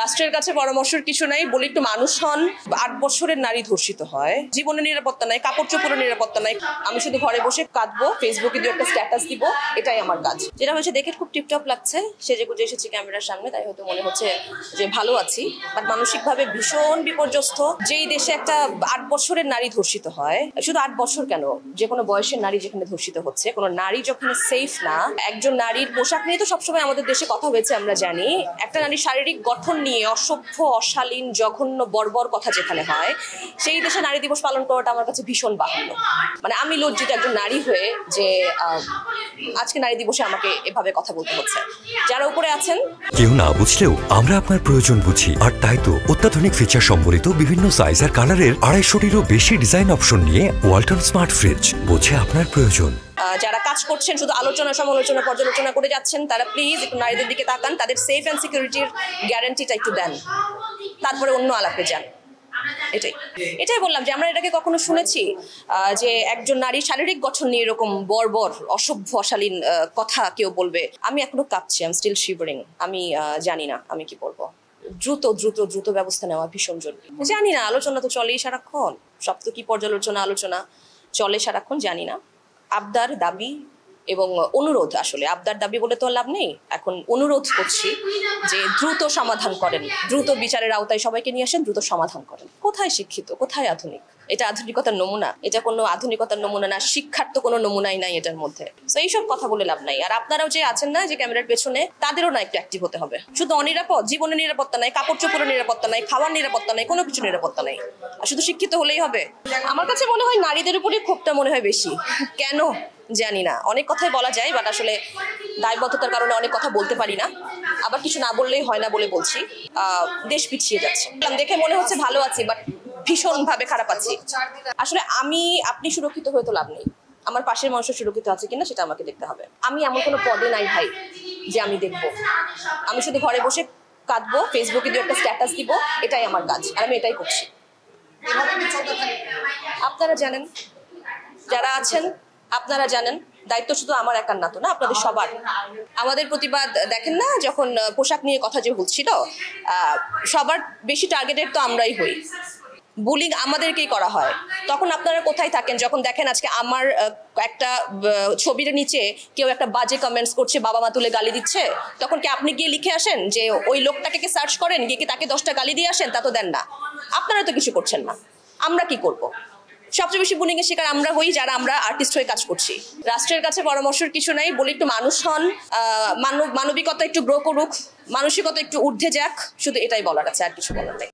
রাষ্ট্রের কাছে পরামর্শের কিছু নাই, বলি একটু মানুষ হন। ৮ বছরের নারী ধর্ষিত হয়, জীবনের নিরাপত্তা নাই, কাপড় চোপড়ের নিরাপত্তা নাই। আমি শুধু ঘরে বসে কাঁদবো, ফেসবুকে দিয়ে একটা স্ট্যাটাস দিব, এটাই আমার কাজ। যেটা হচ্ছে দেখে খুব টিপটপ লাগছে, সেজে গুজে এসেছি ক্যামেরার সামনে, তাই হয়তো মনে হচ্ছে যে ভালো আছি, বাট মানসিকভাবে ভীষণ বিপর্যস্ত। যেই দেশে একটা ৮ বছরের নারী ধর্ষিত হয়, শুধু ৮ বছর কেন, যে কোনো বয়সের নারী যেখানে ধর্ষিত হচ্ছে, কোনো নারী যখন সেফ না, একজন নারীর পোশাক নিয়ে তো সবসময় আমাদের দেশে কথা হয়েছে, আমরা জানি। একটা নারীর শারীরিক গঠন নিয়ে অসভ্য, অশালীন, জঘন্য, বর্বর কথা যেখানে হয়, সেই দেশে নারী দিবস পালন করাটা আমার কাছে ভীষণ বাহুল্য। মানে আমি লজ্জিত একজন নারী হয়ে যে আজকে নারী দিবসে আমাকে এভাবে কথা বলতে হচ্ছে। যারা উপরে আছেন, কেউ না বুঝলেও আমরা আপনার প্রয়োজন বুঝি, আর তাই তো অত্যাধুনিক ফিচার সম্বলিত বিভিন্ন সাইজ আর কালারের ২৫০টিরও বেশি ডিজাইন অপশন নিয়ে ওয়ালটন স্মার্ট ফ্রিজ বোঝে আপনার প্রয়োজন। যারা কাজ করছেন শুধু আলোচনা, সমালোচনা, পর্যালোচনা করে যাচ্ছেন, তারা প্লিজ একটু নারীদের দিকে তাকান, তাদের সেফ অ্যান্ড সিকিউরিটির গ্যারান্টিটা একটু দেন, তারপরে অন্য আলাপে যান। এটাই বললাম যে আমরা এটাকে কখনো শুনেছি যে একজন নারী শারীরিক গঠন নিয়ে এরকম বর্বর, অসভ্য, অশালীন কথা কেউ বলবে। আমি এখনো কাঁপছি, আই এম স্টিল শিভারিং। আমি জানি না আমি কি বলবো। দ্রুত দ্রুত দ্রুত ব্যবস্থা নেওয়া ভীষণ জরুরি। জানি না, আলোচনা তো চলেই সারাক্ষণ, সব তো কি পর্যালোচনা, আলোচনা চলে সারাক্ষণ, জানি না। আবদার, দাবি এবং অনুরোধ, আসলে আবদার দাবি বলে তো লাভ নেই, এখন অনুরোধ করছি যে দ্রুত সমাধান করেন, দ্রুত বিচারের আওতায় সবাইকে নিয়ে আসেন, দ্রুত সমাধান করেন। কোথায় শিক্ষিত, কোথায় আধুনিক? এটা আধুনিকতার নমুনা? এটা কোনো আধুনিকতার নমুনা না, শিক্ষার তো কোনো নমুনাই নাই এটার মধ্যে। তো এইসব কথা বলে লাভ নাই। আর আপনারাও যে আছেন না যে ক্যামেরার পেছনে, তাদেরও না একটু অ্যাক্টিভ হতে হবে। শুধু অনিরাপদ, জীবনের নিরাপত্তা নাই, কাপড় চোপড়ের নিরাপত্তা নাই, খাওয়ার নিরাপত্তা নাই, কোনো কিছু নিরাপত্তা নাই, আর শুধু শিক্ষিত হলেই হবে? আমার কাছে মনে হয় নারীদের উপরই ক্ষোভটা মনে হয় বেশি। কেন জানি না, অনেক কথাই বলা যায়, বাট আসলে দায়বদ্ধতার কারণে অনেক কথা বলতে পারি না, আবার কিছু না বললেই হয় না বলে বলছি। দেশ পিছিয়ে যাচ্ছে, দেখে মনে হচ্ছে ভালো আছি, বাট ভীষণ ভাবে খারাপ আছি। আসলে আপনি সুরক্ষিত হয়ে তো লাভ নেই, আমার পাশের মানুষ সুরক্ষিত আছে কিনা সেটা আমাকে দেখতে হবে। আমি এমন কোনো পদে নাই ভাই যে আমি দেখবো। আমি শুধু ঘরে বসে কাঁদবো, ফেসবুকে দিয়ে একটা স্ট্যাটাস দিব, এটাই আমার কাজ, আর আমি এটাই করছি। আপনারা জানেন, যারা আছেন আপনারা জানেন, দায়িত্ব শুধু আমার একার না, তো না, আপনাদের সবার। আমাদের প্রতিবাদ দেখেন না, যখন পোশাক নিয়ে কথা যে হচ্ছিল, সবার বেশি টার্গেটেড তো আমরাই হই, বুলিং আমাদেরকেই করা হয়। তখন আপনারা কোথায় থাকেন যখন দেখেন আজকে আমার একটা ছবির নিচে কেউ একটা বাজে কমেন্টস করছে, বাবা মা তুলে গালি দিচ্ছে? তখন কি আপনি গিয়ে লিখে আসেন যে ওই লোকটাকে কি সার্চ করেন, গিয়ে কি তাকে 10টা গালি দিয়ে আসেন? তা তো দেন না, আপনারা তো কিছু করছেন না। আমরা কি করব? সবচেয়ে বেশি বুলিং এর শিকার আমরা হই যারা আমরা আর্টিস্ট হয়ে কাজ করছি। রাষ্ট্রের কাছে পরামর্শের কিছু নাই, বলি একটু মানুষ হন, মানবিকতা একটু গ্রো করুক, মানসিকতা একটু ঊর্ধ্বে যাক, শুধু এটাই বলার আছে, আর কিছু বলার নেই।